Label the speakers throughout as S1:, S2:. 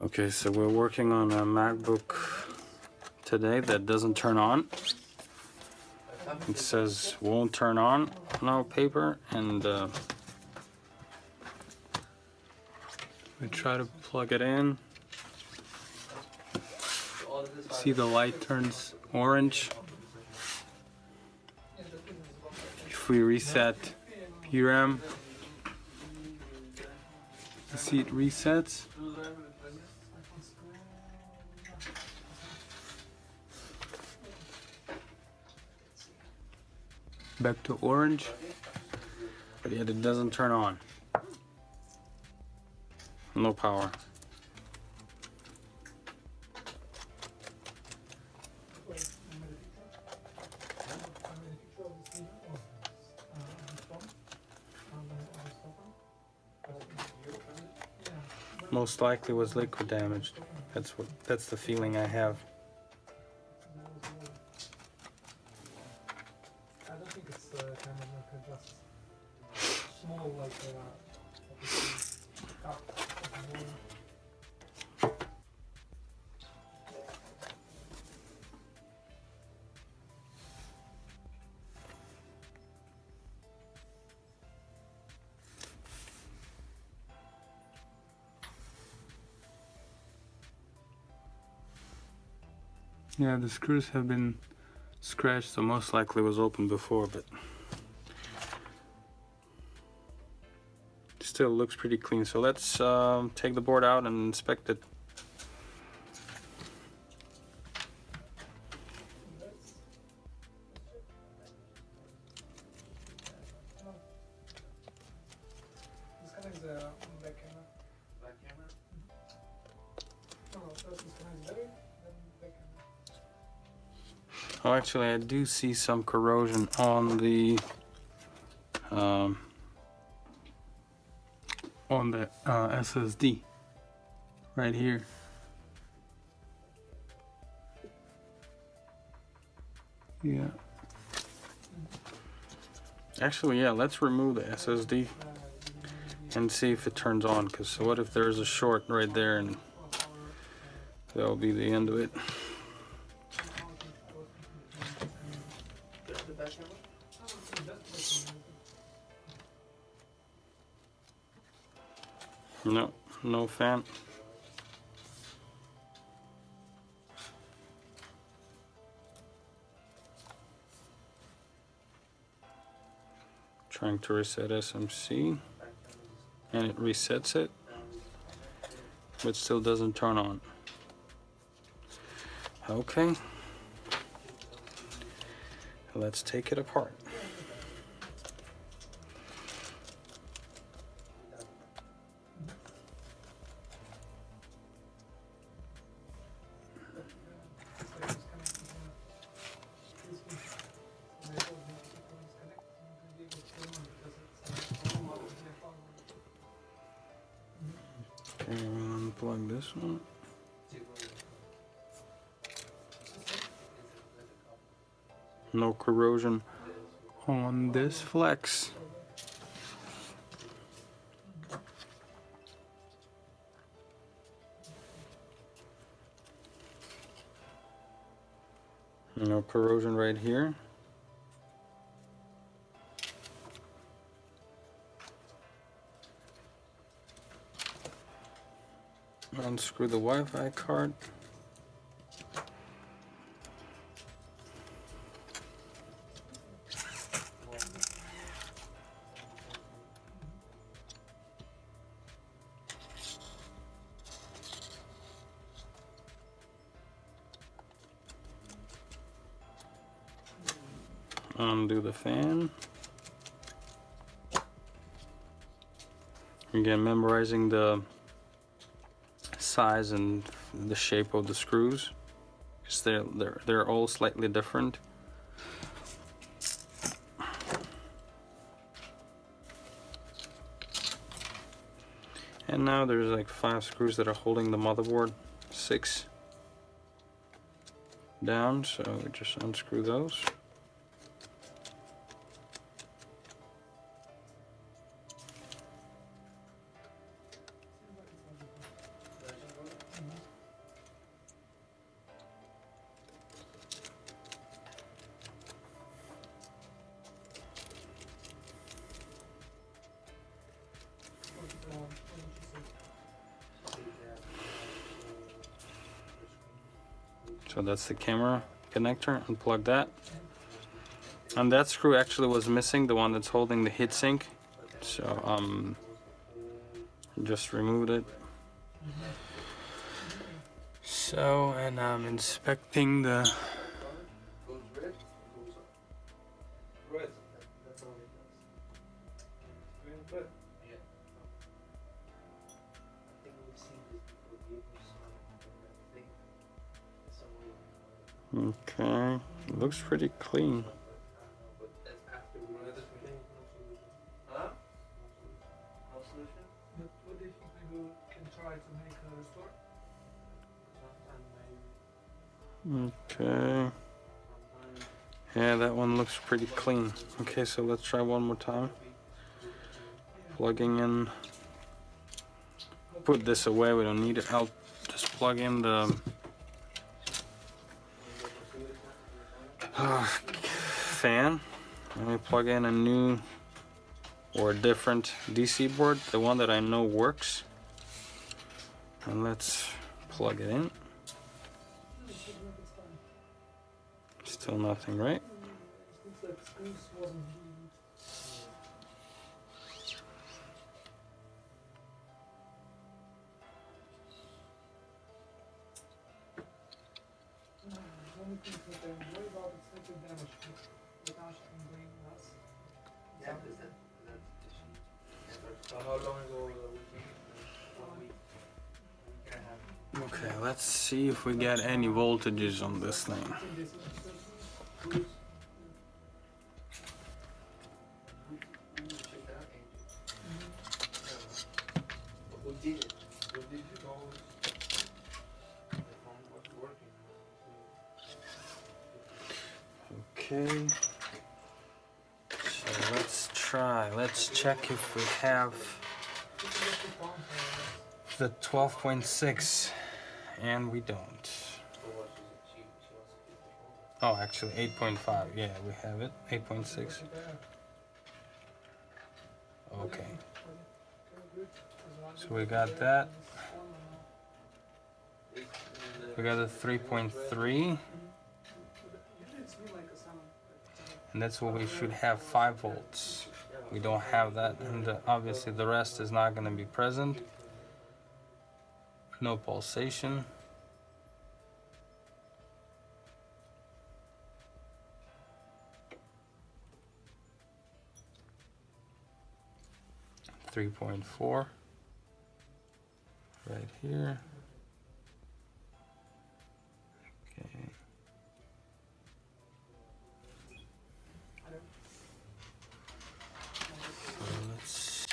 S1: Okay, so we're working on a MacBook today that doesn't turn on. It says won't turn on our paper, and we try to plug it in. See, the light turns orange. If we reset PRAM, you see it resets. Back to orange, but yet it doesn't turn on. No power. Most likely was liquid damaged. That's the feeling I have.
S2: I don't think it's kind of like a just small like cup of water.
S1: Yeah, the screws have been scratched, so most likely it was open before, but still looks pretty clean. So let's take the board out and inspect it.
S2: Disconnect the back camera.
S3: Back camera?
S2: No, first disconnect battery, then back camera.
S1: Oh, actually, I do see some corrosion on the SSD right here. Yeah. Actually, yeah, let's remove the SSD and see if it turns on, because what if there's a short right there, and that'll be the end of it.
S3: The back camera?
S1: No, no fan. Trying to reset SMC, and it resets it, but still doesn't turn on. Okay, let's take it apart. Okay, we'll unplug this one. No corrosion on this flex. No corrosion right here. Unscrew the Wi-Fi card. Undo the fan. Again, memorizing the size and the shape of the screws, because they're all slightly different. And now there's like 5 screws that are holding the motherboard, 6 down, so we just unscrew those. So that's the camera connector. Unplug that. And that screw actually was missing, the one that's holding the heatsink. So just removed it. So, and I'm inspecting the
S2: Red. That's all it does. Green, red.
S3: Yeah. I think we've seen this before. Vehicles, I think somewhere.
S1: Okay, it looks pretty clean.
S3: But that's after we
S2: Red is
S3: read
S2: green,
S3: it.
S2: no solution.
S3: Huh? No solution?
S2: But what do you think maybe we can try to make a restore?
S3: Sometime maybe.
S1: Okay,
S3: Sometime.
S1: yeah, that one looks pretty clean. Okay, so let's try one more time. Plugging in, put this away, we don't need it. I'll just plug in the fan. Let me plug in a new or a different DC board, the one that I know works. And let's plug it in. Still nothing, right?
S2: Looks like screws wasn't only thing that I'm worried about is little damage. The dash can bring us.
S3: Yeah, because that's the issue.
S2: So how long ago was it?
S3: 1 week. Week and a half.
S1: Okay, let's see if we get any voltages on this thing.
S3: We will check that out, Angel. But who did it?
S2: What did you know?
S3: The phone wasn't working.
S1: Okay. So let's check if we have the 12.6, and we don't.
S3: So what, she wants to keep the phone?
S1: Oh, actually 8.5. Yeah, we have it. 8.6. Okay. So we got that. We got a 3.3, and that's what we should have, 5 volts. We don't have that, and obviously the rest is not going to be present. No pulsation. .4 right here. Okay. So let's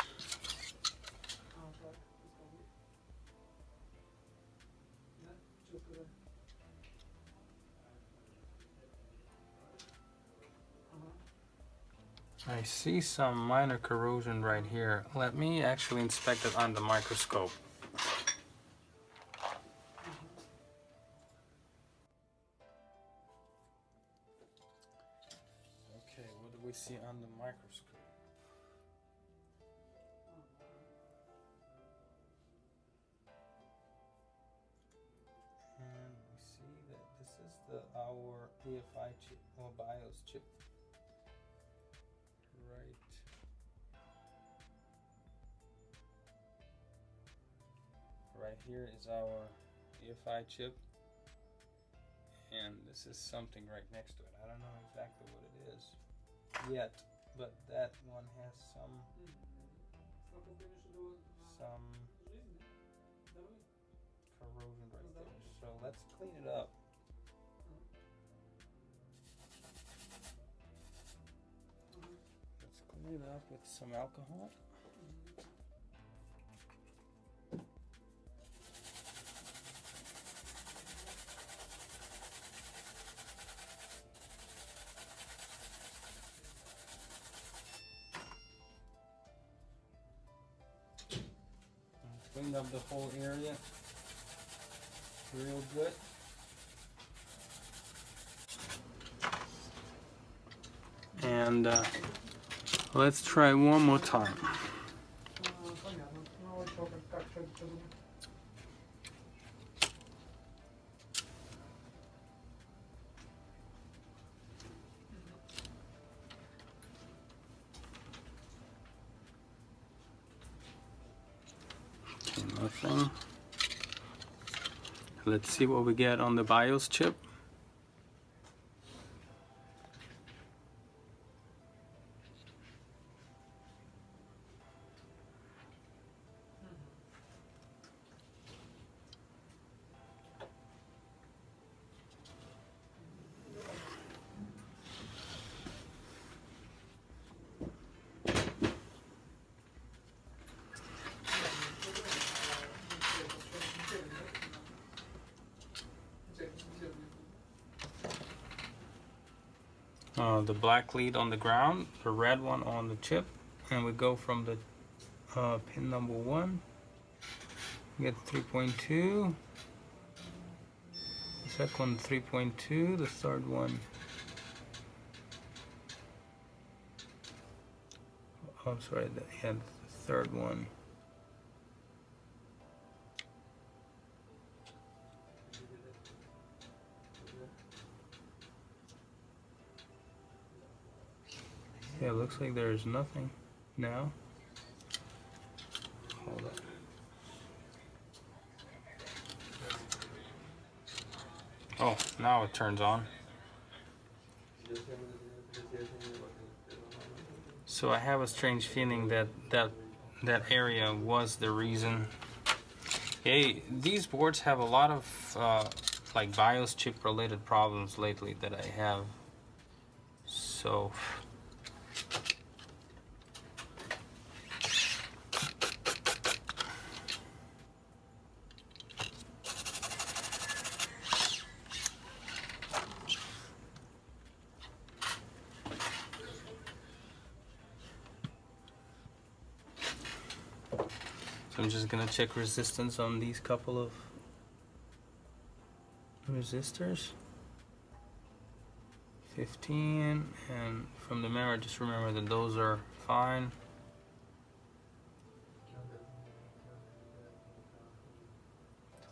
S1: I see some minor corrosion right here. Let me actually inspect it on the microscope. Okay, what do we see on the microscope? And we see that this is our EFI chip or BIOS chip. Right here is our EFI chip, and this is something right next to it. I don't know exactly what it is yet, but that one has some corrosion right there. So let's clean it up. Let's clean it up with some alcohol. Clean up the whole area real good. And let's try one more time. Nothing. Let's see what we get on the BIOS chip. The black lead on the ground, the red one on the chip, and we go from the pin number 1, get 3.2, the second one 3.2, the third one, oh sorry, the third one. Yeah, it looks like there's nothing now. Hold on. Oh, now it turns on. So I have a strange feeling that that area was the reason. Hey, these boards have a lot of like BIOS chip related problems lately that I have. So I'm just gonna check resistance on these couple of resistors. 15, and from the mirror just remember that those are fine.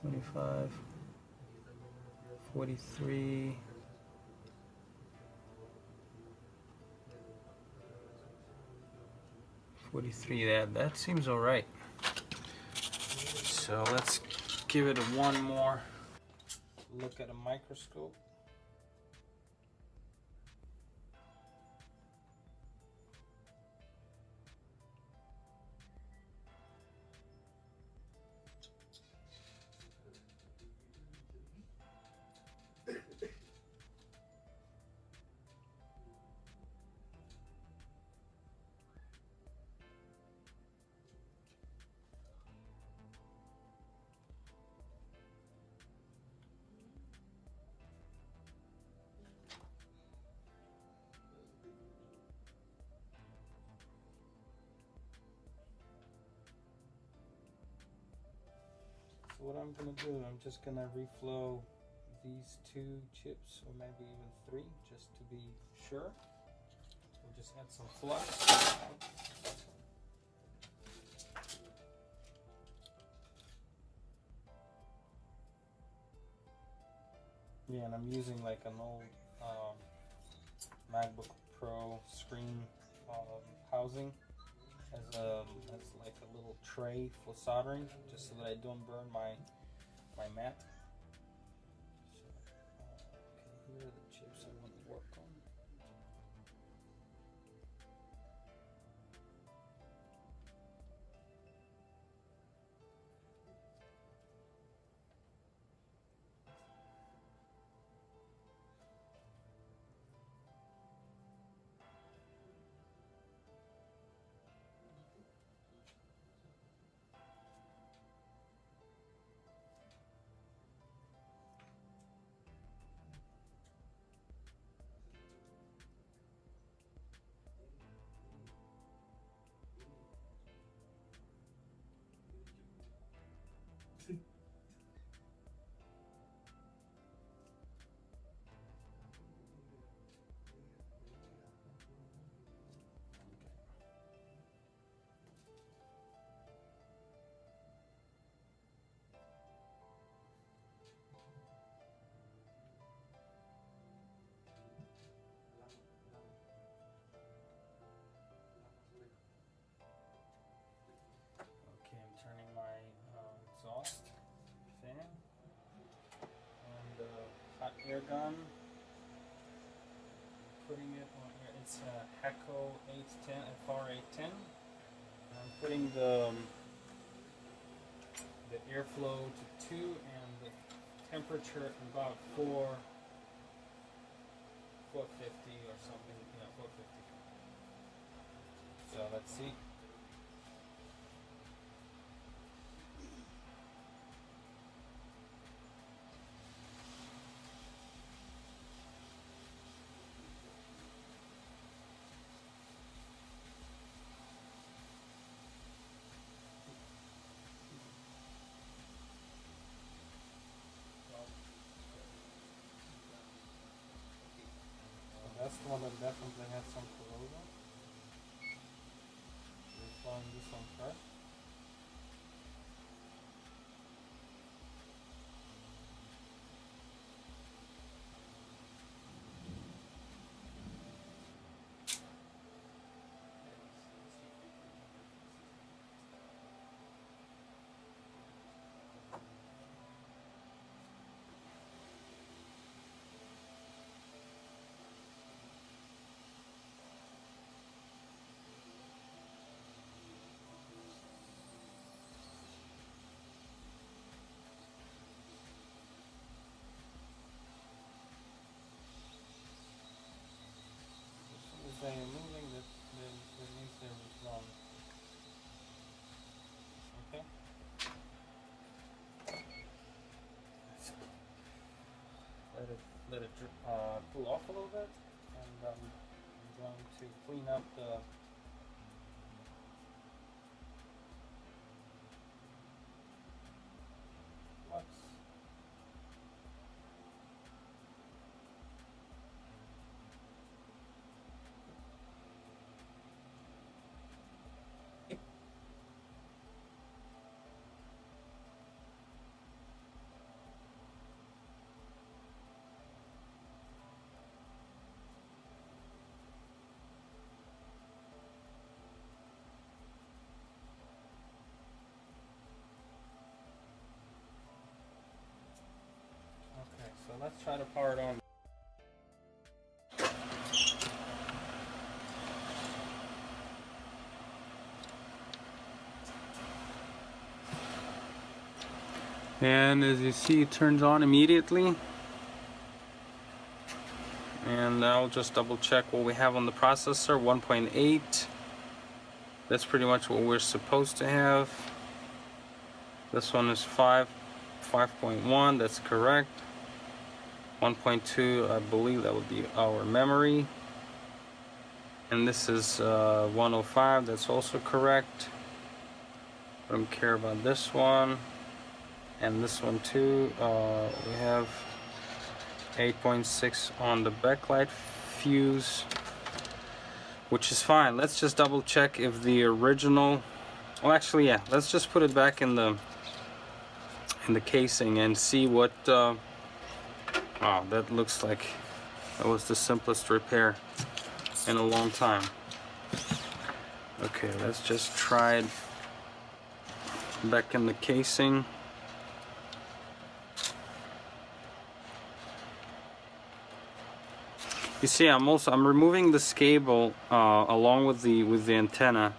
S1: $25, $43, $43. That seems all right. So let's give it one more look at a microscope. So what I'm gonna do, I'm just gonna reflow these 2 chips, or maybe even 3, just to be sure. We'll just add some flux. Yeah, and I'm using like an old MacBook Pro screen housing as like a little tray for soldering, just so that I don't burn my mat. So, okay, here are the chips I want to work on. air gun. Putting it on here. It's a Hecko 810 FR810. I'm putting the airflow to 2 and the temperature about 450 or something. Yeah, 450. So let's see. That's the one that definitely has some corrosion. We're flying this one first. They are moving, that means they're wrong. Okay. Let it cool off a little bit, and I'm going to clean up the flux. So let's try to power it on. And as you see, it turns on immediately. And I'll just double check what we have on the processor. 1.8. That's pretty much what we're supposed to have. This one is 5.1. That's correct. 1.2, I believe that would be our memory. And this is 105, that's also correct. I don't care about this one. And this one too. We have 8.6 on the backlight fuse, which is fine. Let's just double check if the original, well actually yeah, let's just put it back in the casing and see what wow, that looks like that was the simplest repair in a long time. Okay, let's just try it back in the casing. You see, I'm removing this cable along with the antenna,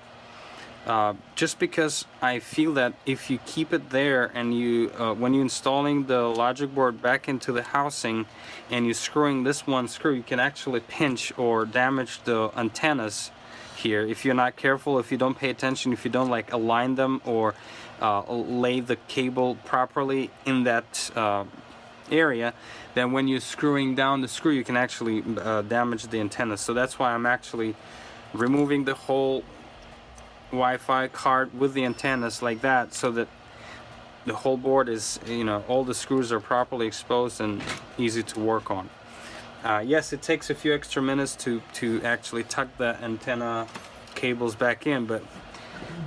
S1: just because I feel that if you keep it there and you when you're installing the logic board back into the housing and you're screwing this one screw, you can actually pinch or damage the antennas here if you're not careful, if you don't pay attention, if you don't like align them or lay the cable properly in that area. Then when you're screwing down the screw, you can actually damage the antenna. So that's why I'm actually removing the whole Wi-Fi card with the antennas like that, so that the whole board is, you know, all the screws are properly exposed and easy to work on. Yes, it takes a few extra minutes to actually tuck the antenna cables back in, but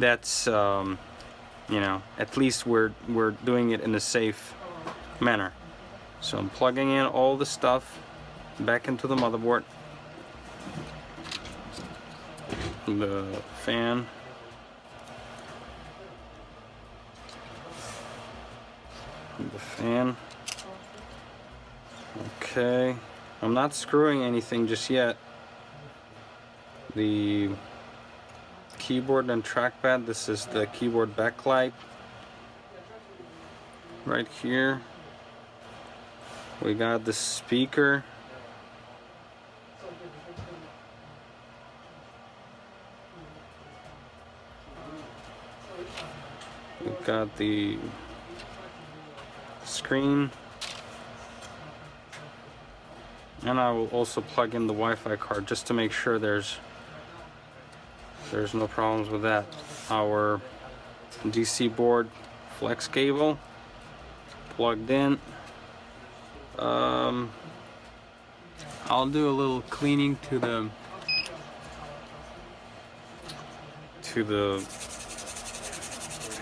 S1: that's you know, at least we're doing it in a safe manner. So I'm plugging in all the stuff back into the motherboard. The fan. The fan. Okay, I'm not screwing anything just yet. The keyboard and trackpad, this is the keyboard backlight right here. We got the speaker. We got the screen. And I will also plug in the Wi-Fi card just to make sure there's no problems with that. Our DC board flex cable plugged in. I'll do a little cleaning to the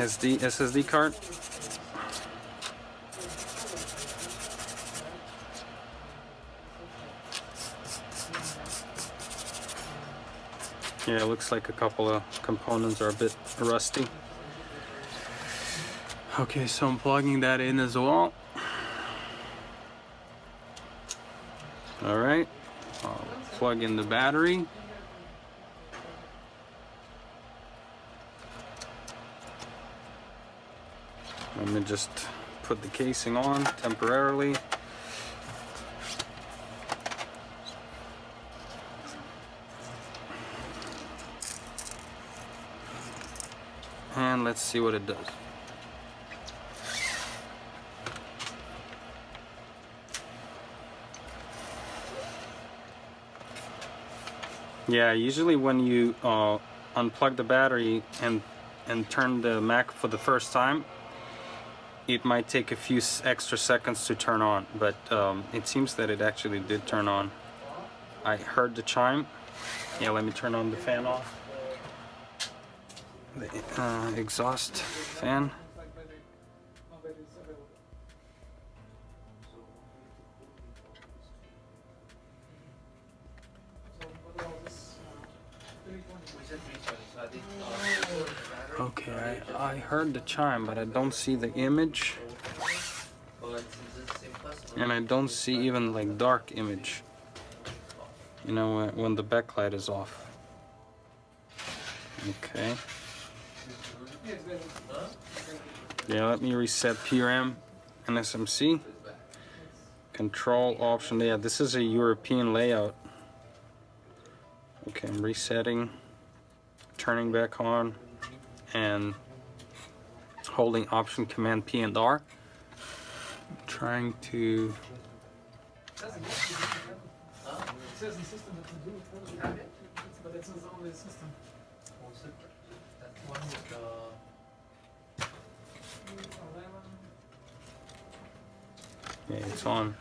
S1: SSD card. Yeah, it looks like a couple of components are a bit rusty. Okay, so I'm plugging that in as well. Alright, I'll plug in the battery. Let me just put the casing on temporarily. And let's see what it does. Yeah, usually when you unplug the battery and turn the Mac for the first time, it might take a few extra seconds to turn on, but it seems that it actually did turn on. I heard the chime. Yeah, let me turn on the fan off. The exhaust fan. Okay, I heard the chime, but I don't see the image, and I don't see even like dark image, you know, when the backlight is off. Okay. Yeah, let me reset PRM and SMC. Control option. Yeah, this is a European layout. Okay, I'm resetting, turning back on, and holding option command P and R. Trying to.
S2: It says the system that can do it for you, but it's not only the system.
S3: That's one with the.
S1: Yeah, it's on.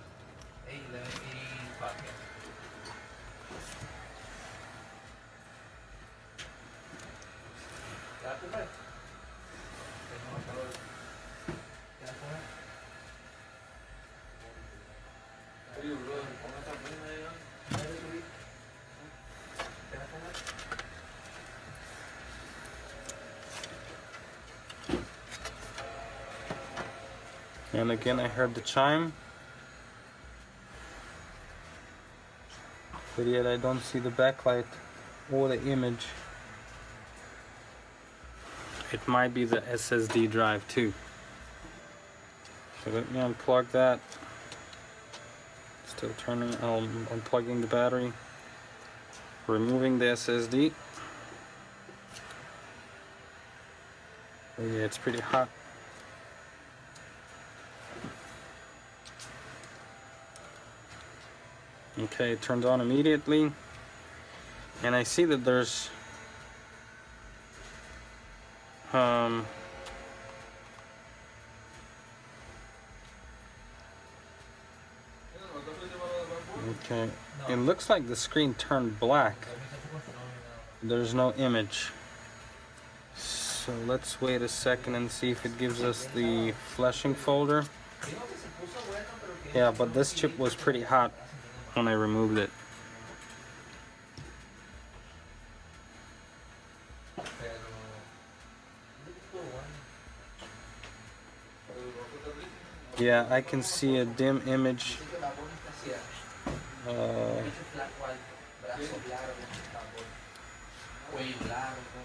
S1: And again, I heard the chime, but yet I don't see the backlight or the image. It might be the SSD drive too. So let me unplug that. Still turning, unplugging the battery, removing the SSD. Oh yeah, it's pretty hot. Okay, it turns on immediately, and I see that there's okay, it looks like the screen turned black. There's no image. So let's wait a second and see if it gives us the flashing folder. Yeah, but this chip was pretty hot when I removed it. Yeah, I can see a dim image
S3: decía,
S1: Uh,
S3: ese flaco al brazo largo, tambor, cuello largo.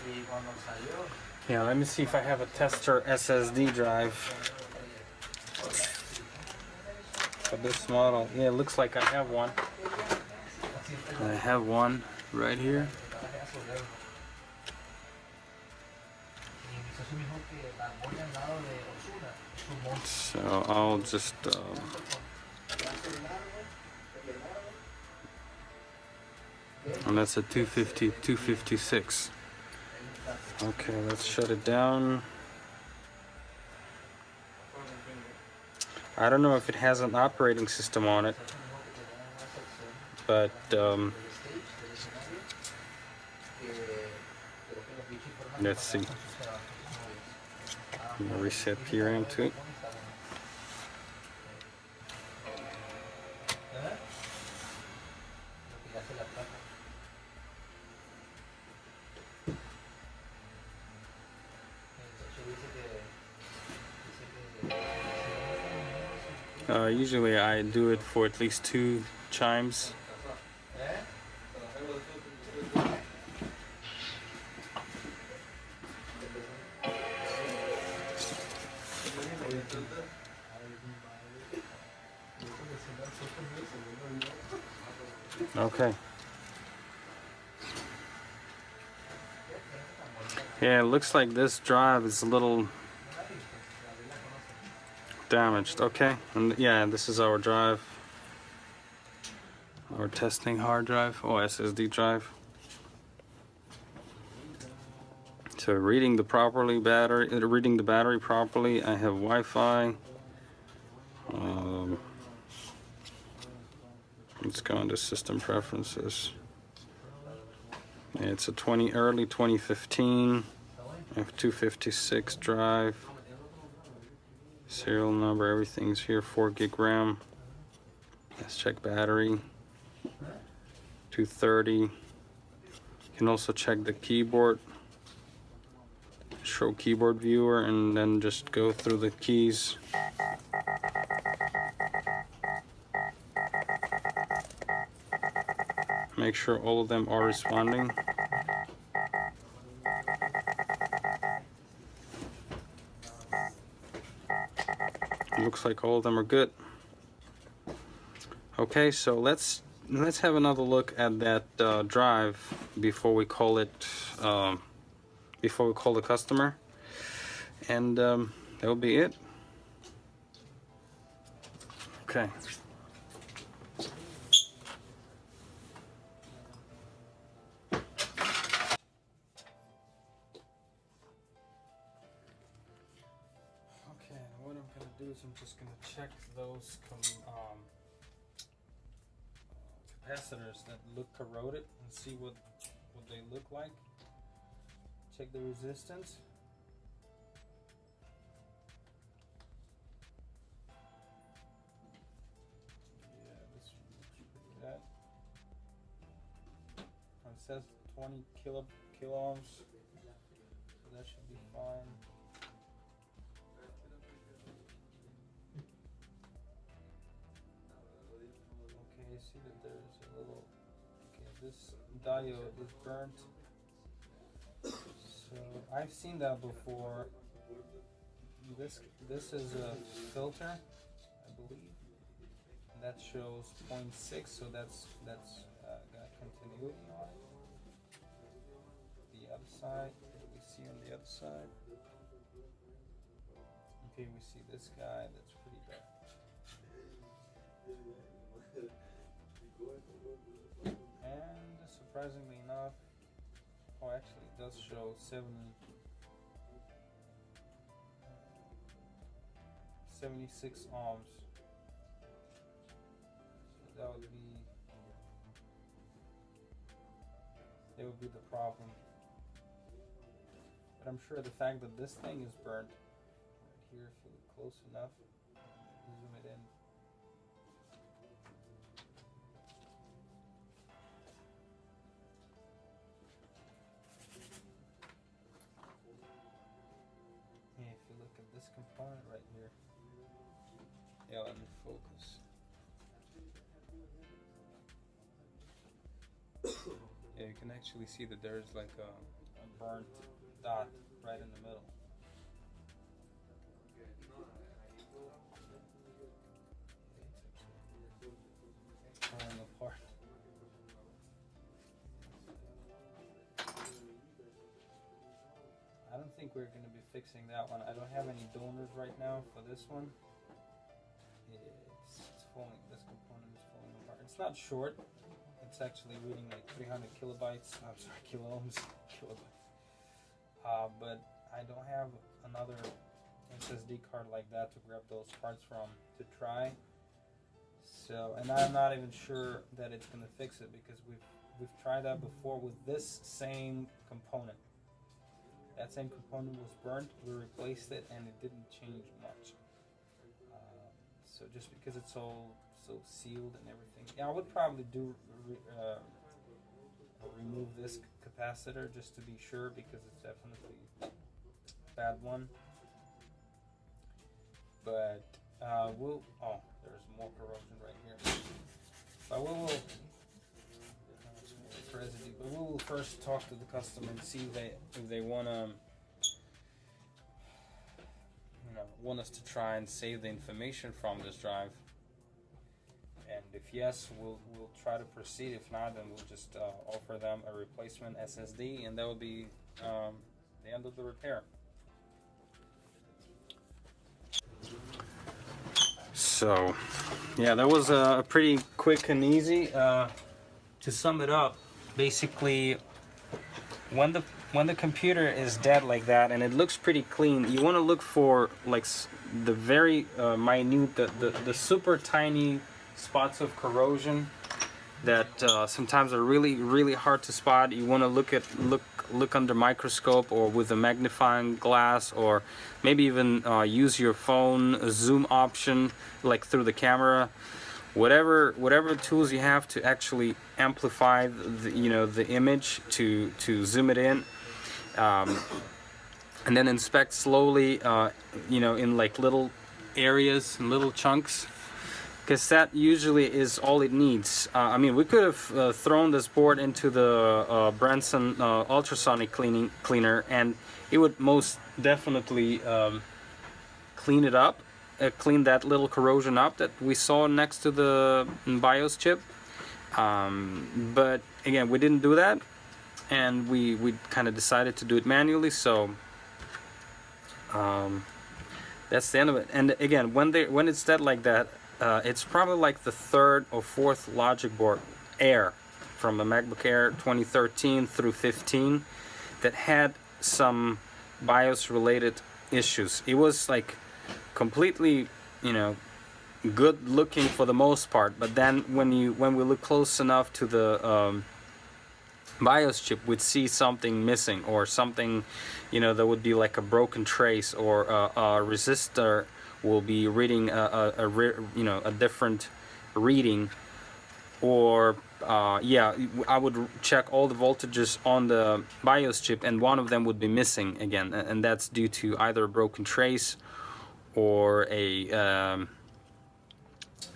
S3: Y cuando salió,
S1: yeah, let me see if I have a tester SSD drive for this model. Yeah, it looks like I have one. I have one right here. So I'll just and that's a 250, 256. Okay, let's shut it down. I don't know if it has an operating system on it, but let's see. I'm gonna reset PRAM to it. Usually I do it for at least 2 chimes. Okay. Yeah, it looks like this drive is a little damaged. Okay, and yeah, this is our drive, our testing hard drive or SSD drive. So reading the battery properly. I have Wi-Fi. Let's go into system preferences. Yeah, it's a early 2015 F256 drive. Serial number, everything's here. 4 gig RAM. Let's check battery. 230. You can also check the keyboard. Show keyboard viewer and then just go through the keys. Make sure all of them are responding. It looks like all of them are good. Okay, so let's have another look at that drive before we call the customer, and that'll be it. Okay. Okay, what I'm gonna do is I'm just gonna check those capacitors that look corroded and see what they look like. Check the resistance. Yeah, this looks pretty bad. It says 20 kilo ohms, so that should be fine. Okay, you see that there's a little. Okay, this diode is burnt. So I've seen that before. This is a filter, I believe, and that shows 0.6, so that's got continuity on it. The other side, what do we see on the other side? Okay, we see this guy, that's pretty bad. And surprisingly enough, oh, actually it does show 76 ohms. So that would be the problem. But I'm sure the fact that this thing is burnt right here, if you look close enough, zoom it in. Yeah, if you look at this component right here, Yeah, let me focus. Yeah, you can actually see that there's like a burnt dot right in the middle. Falling apart. I don't think we're going to be fixing that one. I don't have any donors right now for this one. It's falling. This component is falling apart. It's not short. It's actually reading like 300 kilobytes. I'm sorry, kilo ohms, kilobytes. But I don't have another SSD card like that to grab those parts from to try. So, and I'm not even sure that it's going to fix it because we've tried that before with this same component. That same component was burnt. We replaced it, and it didn't change much. So just because it's all so sealed and everything, yeah, I would probably do remove this capacitor just to be sure because it's definitely a bad one. But we'll. Oh, there's more corrosion right here. But we will. But we will first talk to the customer and see if they wanna, want us to try and save the information from this drive. And if yes, we'll try to proceed. If not, then we'll just offer them a replacement SSD, and that will be the end of the repair. So, yeah, that was pretty quick and easy. To sum it up, basically, when the computer is dead like that and it looks pretty clean, you want to look for like the very minute, the super tiny spots of corrosion that sometimes are really hard to spot. You want to look under microscope or with a magnifying glass, or maybe even use your phone zoom option like through the camera. Whatever tools you have to actually amplify the image to zoom it in, and then inspect slowly in like little areas and little chunks, because that usually is all it needs. I mean, we could have thrown this board into the Branson ultrasonic cleaner, and it would most definitely clean it up. Clean that little corrosion up that we saw next to the BIOS chip, but again, we didn't do that, and we kind of decided to do it manually. So that's the end of it. And again, when it's dead like that, it's probably like the third or fourth logic board Air from the MacBook Air 2013 through 15 that had some BIOS related issues. It was like completely, good looking for the most part, but then when we look close enough to the BIOS chip, we'd see something missing, or something, that would be like a broken trace, or a resistor will be reading a different reading, or I would check all the voltages on the BIOS chip, and one of them would be missing again, and that's due to either a broken trace or a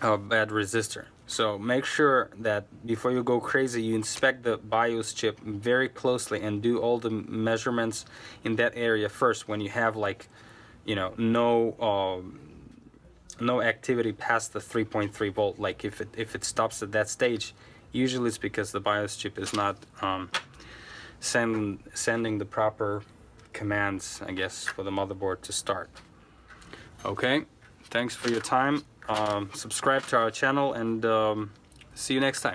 S1: bad resistor. So make sure that before you go crazy, you inspect the BIOS chip very closely and do all the measurements in that area first when you have like, no activity past the 3.3 volt. Like if it stops at that stage, usually it's because the BIOS chip is not sending the proper commands, I guess, for the motherboard to start. Okay, thanks for your time. Subscribe to our channel, and see you next time.